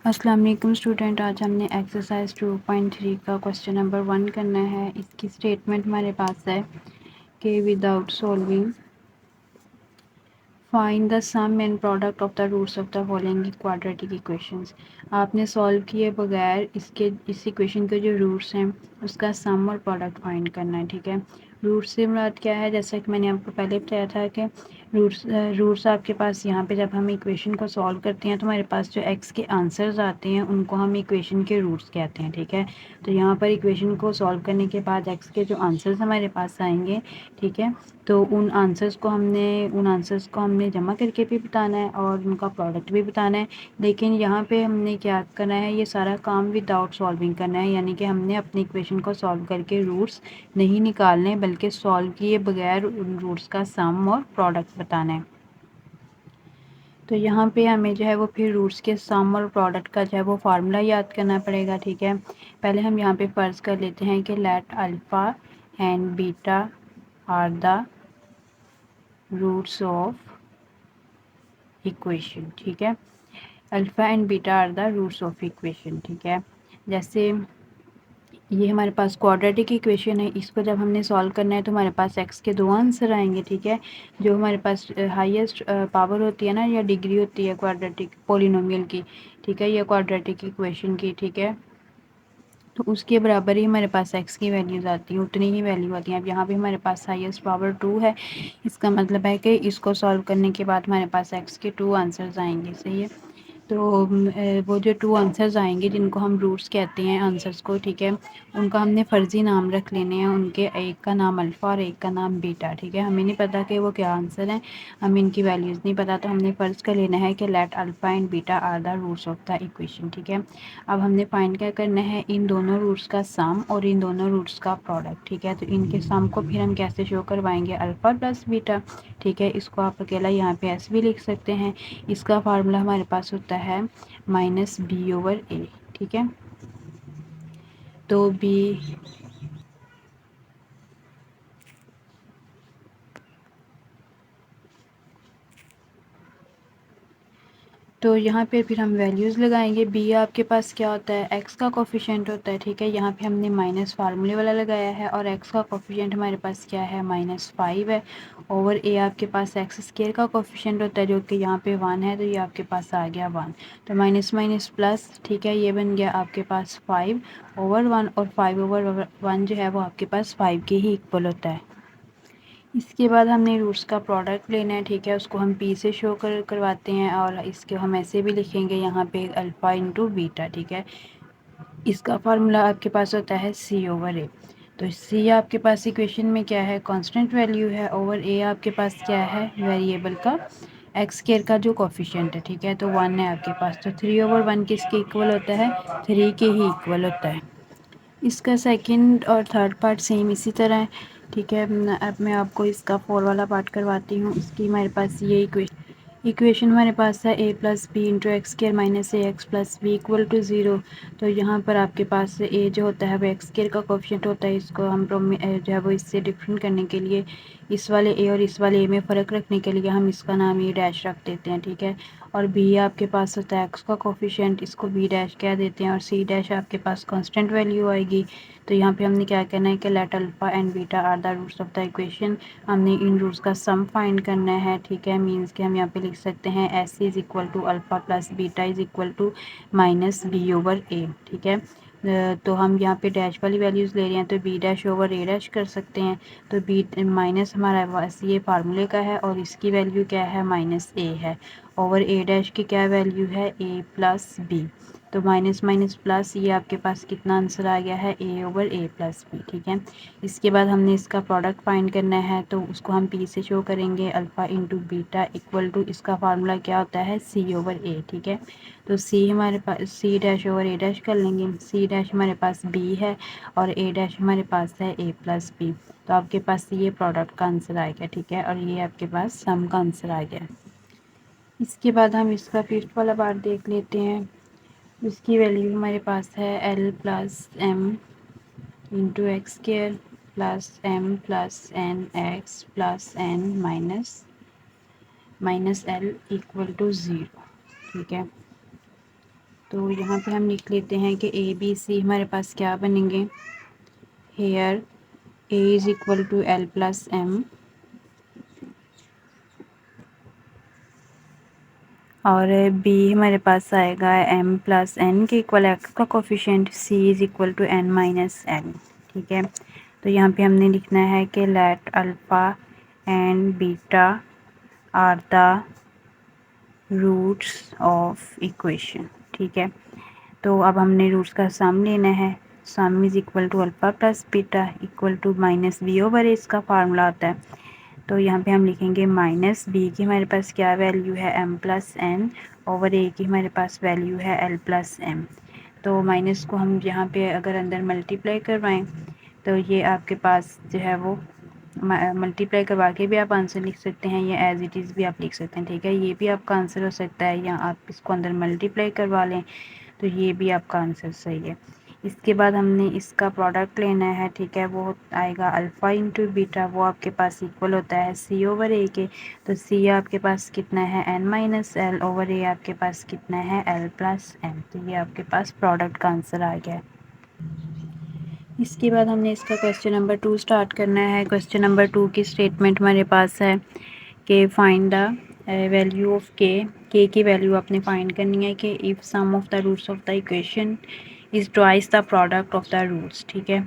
अस्सलाम वालेकुम स्टूडेंट, आज हमने एक्सरसाइज 2.3 का क्वेश्चन नंबर 1 करना है। इसकी स्टेटमेंट हमारे पास है कि without solving find the sum and product of the roots of the following quadratic equations. आपने सॉल्व किए बगैर इस इक्वेशन के जो रूट्स हैं उसका सम और प्रोडक्ट फाइंड करना है। ठीक है, रूट्स से मुराद क्या है? जैसा कि मैंने आपको पहले बताया था कि रूट्स आपके पास यहाँ पे जब हम इक्वेशन को सॉल्व करते हैं तो हमारे पास जो एक्स के आंसर्स आते हैं उनको हम इक्वेशन के रूट्स कहते हैं। ठीक है, तो यहाँ पर इक्वेशन को सॉल्व करने के बाद एक्स के जो आंसर्स हमारे पास आएंगे, ठीक है, तो उन आंसर्स को हमने जमा करके भी बताना है और उनका प्रोडक्ट भी बताना है। लेकिन यहाँ पे हमने क्या करना है, ये सारा काम विदाउट सॉल्विंग करना है, यानी कि हमने अपनी इक्वेशन को सॉल्व करके रूट्स नहीं निकालने बल्कि सॉल्व किए बगैर उन रूट्स का सम और प्रोडक्ट बताना है। तो यहाँ पे हमें जो है वो फिर रूट्स के सम और प्रोडक्ट का जो है वो फार्मूला याद करना पड़ेगा। ठीक है, पहले हम यहाँ पे फ़र्ज़ कर लेते हैं कि let alpha and beta are the roots of equation. ठीक है, alpha and beta are the roots of equation. ठीक है, जैसे ये हमारे पास क्वाड्रेटिक इक्वेशन है, इसको जब हमने सॉल्व करना है तो हमारे पास एक्स के दो आंसर आएंगे। ठीक है, जो हमारे पास हाईएस्ट पावर होती है ना या डिग्री होती है क्वाड्रेटिक पोलिनोमियल की, ठीक है, या क्वाड्रेटिक इक्वेशन की, ठीक है, तो उसके बराबर ही हमारे पास एक्स की वैल्यूज़ आती हैं, उतनी ही वैल्यू आती हैं। अब यहाँ पे हमारे पास हाईएस्ट पावर 2 है, इसका मतलब है कि इसको सॉल्व करने के बाद हमारे पास एक्स के 2 आंसर्स आएंगे। सही है, तो वो जो 2 आंसर्स आएंगे जिनको हम रूट्स कहते हैं आंसर्स को, ठीक है, उनका हमने फ़र्ज़ी नाम रख लेने हैं। उनके एक का नाम अल्फ़ा और एक का नाम बीटा। ठीक है, हमें नहीं पता कि वो क्या आंसर हैं, हमें इनकी वैल्यूज़ नहीं पता, तो हमने फ़र्ज़ कर लेना है कि let alpha and beta are the roots of the equation. ठीक है, अब हमने फाइंड क्या करना है, इन दोनों रूट्स का सम और इन दोनों रूट्स का प्रोडक्ट। ठीक है, तो इनके सम को फिर हम कैसे शो करवाएंगे, अल्फ़ा प्लस बीटा। ठीक है, इसको आप अकेला यहाँ पे ऐसे भी लिख सकते हैं। इसका फार्मूला हमारे पास होता है माइनस बी ओवर ए। ठीक है, तो बी, तो यहाँ पे फिर हम वैल्यूज़ लगाएंगे। बी आपके पास क्या होता है, एक्स का कोफिशिएंट होता है। ठीक है, यहाँ पे हमने माइनस फार्मूले वाला लगाया है और एक्स का कोफिशिएंट हमारे पास क्या है, -5 है। ओवर ए आपके पास एक्स स्क्वायर का कोफिशिएंट होता है जो कि यहाँ पे 1 है, तो ये आपके पास आ गया 1, तो माइनस माइनस प्लस। ठीक है, ये बन गया आपके पास 5 ओवर 1 और 5 ओवर 1 जो है वो आपके पास 5 के ही इक्वल होता है। इसके बाद हमने रूट्स का प्रोडक्ट लेना है। ठीक है, उसको हम पी से शो करवाते हैं और इसके हम ऐसे भी लिखेंगे यहाँ पे अल्फ़ा इंटू बीटा। ठीक है, इसका फार्मूला आपके पास होता है सी ओवर ए। तो सी आपके पास इक्वेशन में क्या है, कांस्टेंट वैल्यू है, ओवर ए आपके पास क्या है, वेरिएबल का एक्स स्क्वायर का जो कोफिशिएंट है। ठीक है, तो 1 है आपके पास, तो 3 ओवर 1 किसके इक्वल होता है, 3 के ही इक्वल होता है। इसका सेकंड और थर्ड पार्ट सेम इसी तरह है। ठीक है, अब मैं आपको इसका 4 वाला पार्ट करवाती हूँ। इसकी हमारे पास ये इक्वेशन हमारे पास है a plus b into x square minus a x plus b equal to 0। तो यहाँ पर आपके पास ए जो होता है वो एक्स स्क्र का कोफिशिएंट होता है। इसको हम जो है वो इससे डिफरेंट करने के लिए, इस वाले ए और इस वाले ए में फ़र्क रखने के लिए हम इसका नाम ए डैश रख देते हैं। ठीक है, और बी आपके पास होता है एक्स का कोफिशिएंट, इसको बी डैश कह देते हैं, और सी डैश आपके पास कांस्टेंट वैल्यू आएगी। तो यहाँ पे हमने क्या करना है कि let alpha and beta are the roots of the equation, हमने इन रूट्स का सम फाइंड करना है। ठीक है, मीन्स कि हम यहाँ पे लिख सकते हैं s is equal to alpha plus beta is equal to minus b over a. ठीक है, तो हम यहाँ पे डैश वाली वैल्यूज़ ले रहे हैं तो बी डैश ओवर ए डैश कर सकते हैं। तो बी माइनस हमारा पास ये फार्मूले का है और इसकी वैल्यू क्या है, माइनस ए है, ओवर ए डैश की क्या वैल्यू है, ए प्लस बी। तो माइनस माइनस प्लस, ये आपके पास कितना आंसर आ गया है, ए ओवर ए प्लस बी। ठीक है, इसके बाद हमने इसका प्रोडक्ट फाइंड करना है, तो उसको हम पी से शो करेंगे, alpha into beta equal to, इसका फार्मूला क्या होता है, सी ओवर ए। ठीक है, तो सी हमारे पास सी डैश ओवर ए डैश कर लेंगे। सी डैश हमारे पास बी है और ए डैश हमारे पास है ए प्लस बी। तो आपके पास ये प्रोडक्ट का आंसर आ गया। ठीक है, और ये आपके पास सम का आंसर आ गया। इसके बाद हम इसका फिफ्थ वाला पार्ट देख लेते हैं। उसकी वैल्यू हमारे पास है l plus m into x square plus m plus n x plus n minus l equal to 0। ठीक है, तो यहाँ पे हम लिख लेते हैं कि ए बी सी हमारे पास क्या बनेंगे, here a is equal to l plus m और बी हमारे पास आएगा एम प्लस एन के इक्वल, एक्स का coefficient c is equal to n minus n. ठीक है, तो यहाँ पे हमने लिखना है कि let alpha and beta are the roots of equation. ठीक है, तो अब हमने रूट्स का सम लेना है, sum is equal to alpha plus beta equal to minus b over a, इसका फार्मूला आता है। तो यहाँ पे हम लिखेंगे माइनस बी की हमारे पास क्या वैल्यू है, एम प्लस एन ओवर ए की हमारे पास वैल्यू है एल प्लस एम। तो माइनस को हम यहाँ पे अगर अंदर मल्टीप्लाई करवाएं तो ये आपके पास जो है वो मल्टीप्लाई करवा के भी आप आंसर लिख सकते हैं या एज इट इज़ भी आप लिख सकते हैं। ठीक है, ये भी आपका आंसर हो सकता है, या आप इसको अंदर मल्टीप्लाई करवा लें तो ये भी आपका आंसर सही है। इसके बाद हमने इसका प्रोडक्ट लेना है। ठीक है, वो आएगा अल्फ़ा इंटू बीटा, वो आपके पास इक्वल होता है सी ओवर ए के। तो सी आपके पास कितना है, एन माइनस एल ओवर ए आपके पास कितना है, एल प्लस एम। तो ये आपके पास प्रोडक्ट का आंसर आ गया है। इसके बाद हमने इसका क्वेश्चन नंबर 2 स्टार्ट करना है। क्वेश्चन नंबर 2 की स्टेटमेंट हमारे पास है कि फाइंड द वैल्यू ऑफ के की वैल्यू आपने फाइंड करनी है कि if sum of the roots of the equation is twice the product of the roots. ठीक है,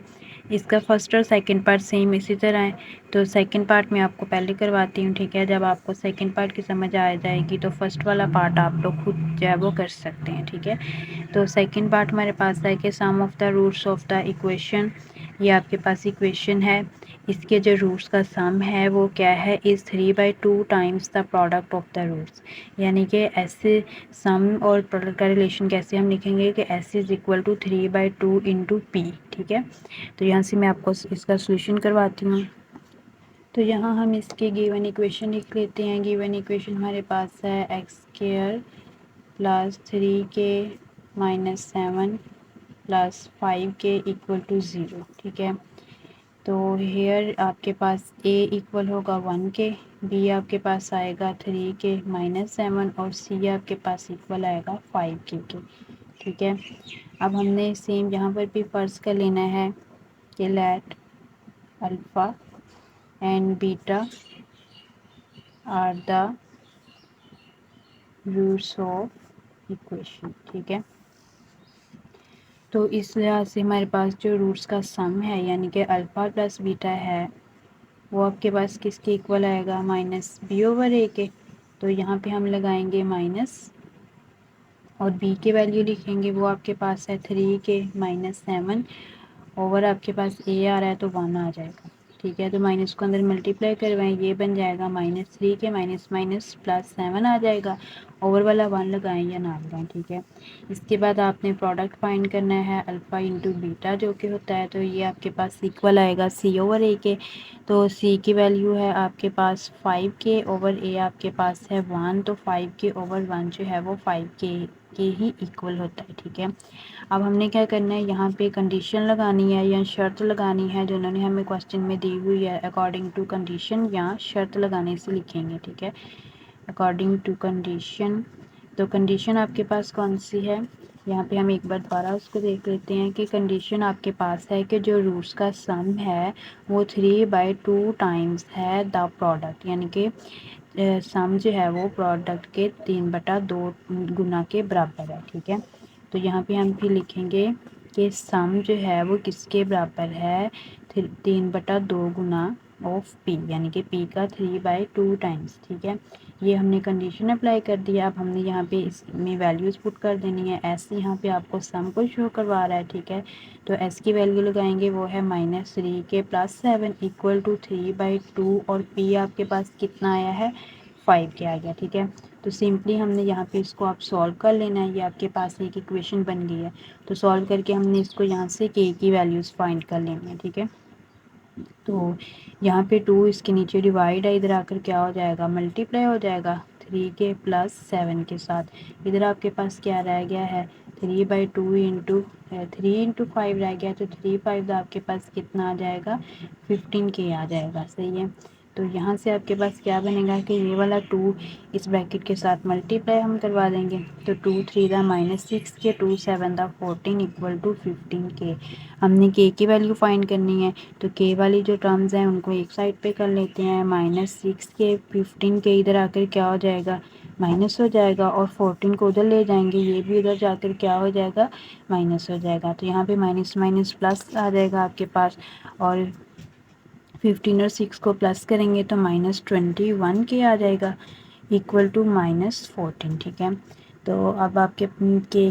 इसका फर्स्ट और सेकंड पार्ट सेम इसी तरह है, तो सेकंड पार्ट मैं आपको पहले करवाती हूँ। ठीक है, जब आपको सेकंड पार्ट की समझ आ जाएगी तो फर्स्ट वाला पार्ट आप लोग खुद जो है वो कर सकते हैं। ठीक है, तो सेकंड पार्ट हमारे पास है कि sum of the roots of the equation, ये आपके पास इक्वेशन है, इसके जो रूट्स का सम है वो क्या है, is 3/2 times the product of the roots. यानी कि ऐसे सम और प्रोडक्ट का रिलेशन कैसे हम लिखेंगे कि s is equal to 3/2 into p. ठीक है, तो यहाँ से मैं आपको इसका सोल्यूशन करवाती हूँ। तो यहाँ हम इसके गिवन इक्वेशन लिख लेते हैं। गिवन इक्वेशन हमारे पास है x square plus 3k minus 7 plus 5k equal to 0। ठीक है, तो हेयर आपके पास a इक्वल होगा 1k, b आपके पास आएगा 3k माइनस 7 और c आपके पास इक्वल आएगा 5k के। ठीक है, अब हमने सेम यहाँ पर भी फर्ज कर लेना है कि let alpha and beta are the roots of equation. ठीक है, तो इस लिहाज से हमारे पास जो रूट्स का सम है यानी कि अल्फ़ा प्लस बीटा है वो आपके पास किसके इक्वल आएगा, माइनस बी ओवर ए के। तो यहाँ पे हम लगाएंगे माइनस और बी के वैल्यू लिखेंगे, वो आपके पास है 3k माइनस 7 ओवर आपके पास ए आ रहा है तो 1 आ जाएगा। ठीक है, तो माइनस को अंदर मल्टीप्लाई करवाएं, ये बन जाएगा -3k माइनस माइनस प्लस 7 आ जाएगा, ओवर वाला 1 लगाएं या ना लगाएं। ठीक है, इसके बाद आपने प्रोडक्ट फाइंड करना है अल्फ़ा इंटू बीटा जो कि होता है, तो ये आपके पास इक्वल आएगा सी ओवर ए के। तो सी की वैल्यू है आपके पास 5k ओवर ए आपके पास है 1, तो 5k ओवर 1 जो है वो 5k के ही इक्वल होता है। ठीक है, अब हमने क्या करना है, यहाँ पे कंडीशन लगानी है या शर्त लगानी है जो उन्होंने हमें क्वेश्चन में दी हुई है, अकॉर्डिंग टू कंडीशन या शर्त लगाने से लिखेंगे। ठीक है, अकॉर्डिंग टू कंडीशन, तो कंडीशन आपके पास कौन सी है, यहाँ पे हम एक बार दोबारा उसको देख लेते हैं कि कंडीशन आपके पास है कि जो रूट्स का सम है वो 3/2 टाइम्स है द प्रोडक्ट, यानी कि सम जो है वो प्रोडक्ट के 3/2 गुना के बराबर है। ठीक है, तो यहाँ पे हम फिर लिखेंगे कि सम जो है वो किसके बराबर है, 3/2 गुना ऑफ पी, यानी कि पी का 3/2 टाइम्स। ठीक है, ये हमने कंडीशन अप्लाई कर दिया। अब हमने यहाँ पे इसमें वैल्यूज़ पुट कर देनी है। एस यहाँ पे आपको सम को शो करवा रहा है। ठीक है, तो एस की वैल्यू लगाएंगे, वो है -3k प्लस 7 इक्वल टू 3/2 और पी आपके पास कितना आया है, 5k आ गया। ठीक है, तो सिंपली हमने यहाँ पे इसको आप सॉल्व कर लेना है, ये आपके पास एक इक्वेशन बन गई है। तो सॉल्व करके हमने इसको यहाँ से k की वैल्यूज़ फाइंड कर लेनी है। ठीक है, तो यहाँ पे 2 इसके नीचे डिवाइड है, इधर आकर क्या हो जाएगा, मल्टीप्लाई हो जाएगा 3k प्लस 7 के साथ। इधर आपके पास क्या रह गया है, 3/2 इंटू 3 इंटू 5 रह गया, तो 3 5 आपके पास कितना आ जाएगा, 15k आ जाएगा। सही है, तो यहाँ से आपके पास क्या बनेगा कि ये वाला 2 इस ब्रैकेट के साथ मल्टीप्लाई हम करवा देंगे। तो 2 3 दा -6 के 2 7 दा 14 इक्वल टू 15 के। हमने के की वैल्यू फाइंड करनी है, तो के वाली जो टर्म्स हैं उनको एक साइड पे कर लेते हैं। -6 के 15 के इधर आकर क्या हो जाएगा, माइनस हो जाएगा, और 14 को उधर ले जाएंगे, ये भी उधर जाकर क्या हो जाएगा, माइनस हो जाएगा। तो यहाँ पे माइनस माइनस प्लस आ जाएगा आपके पास, और 15 और 6 को प्लस करेंगे तो -21 के आ जाएगा इक्वल टू -14। ठीक है, तो अब आपके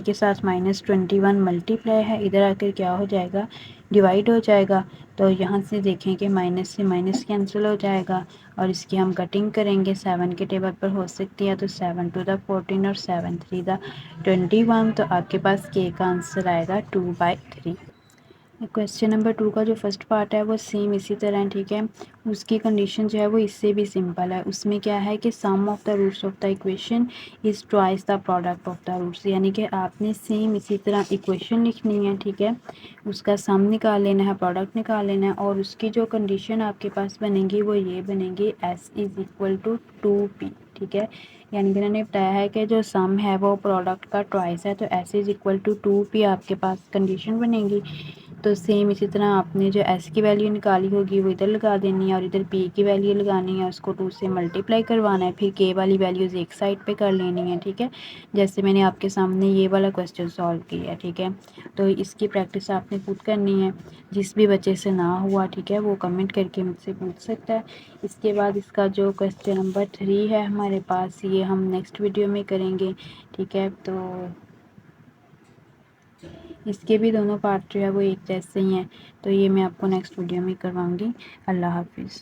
के साथ -21 मल्टीप्लाई है, इधर आकर क्या हो जाएगा, डिवाइड हो जाएगा। तो यहाँ से देखें कि माइनस से माइनस कैंसिल हो जाएगा, और इसकी हम कटिंग करेंगे 7 के टेबल पर हो सकती है, तो 7 टू द 14 और 7 3 द 21। तो आपके पास के का आंसर आएगा 2/3। क्वेश्चन नंबर 2 का जो फर्स्ट पार्ट है वो सेम इसी तरह है। ठीक है, उसकी कंडीशन जो है वो इससे भी सिंपल है। उसमें क्या है कि sum of the roots of the equation is twice the product of the roots, यानी कि आपने सेम इसी तरह इक्वेशन लिखनी है। ठीक है, उसका सम निकाल लेना है, प्रोडक्ट निकाल लेना है, और उसकी जो कंडीशन आपके पास बनेगी वो ये बनेगी s is equal to 2p। ठीक है, यानी कि मैंने बताया है कि जो सम है वो प्रोडक्ट का ट्वाइस है, तो s is equal to 2p आपके पास कंडीशन बनेगी। तो सेम इसी तरह आपने जो s की वैल्यू निकाली होगी वो इधर लगा देनी है, और इधर p की वैल्यू लगानी है, उसको 2 से मल्टीप्लाई करवाना है, फिर k वाली वैल्यूज़ एक साइड पे कर लेनी है। ठीक है, जैसे मैंने आपके सामने ये वाला क्वेश्चन सॉल्व किया है। ठीक है, तो इसकी प्रैक्टिस आपने खुद करनी है, जिस भी बच्चे से ना हुआ ठीक है वो कमेंट करके मुझसे पूछ सकता है। इसके बाद इसका जो क्वेश्चन नंबर 3 है हमारे पास, ये हम नेक्स्ट वीडियो में करेंगे। ठीक है, तो इसके भी दोनों पार्ट जो है वो एक जैसे ही हैं, तो ये मैं आपको नेक्स्ट वीडियो में करवाऊँगी। अल्लाह हाफिज़।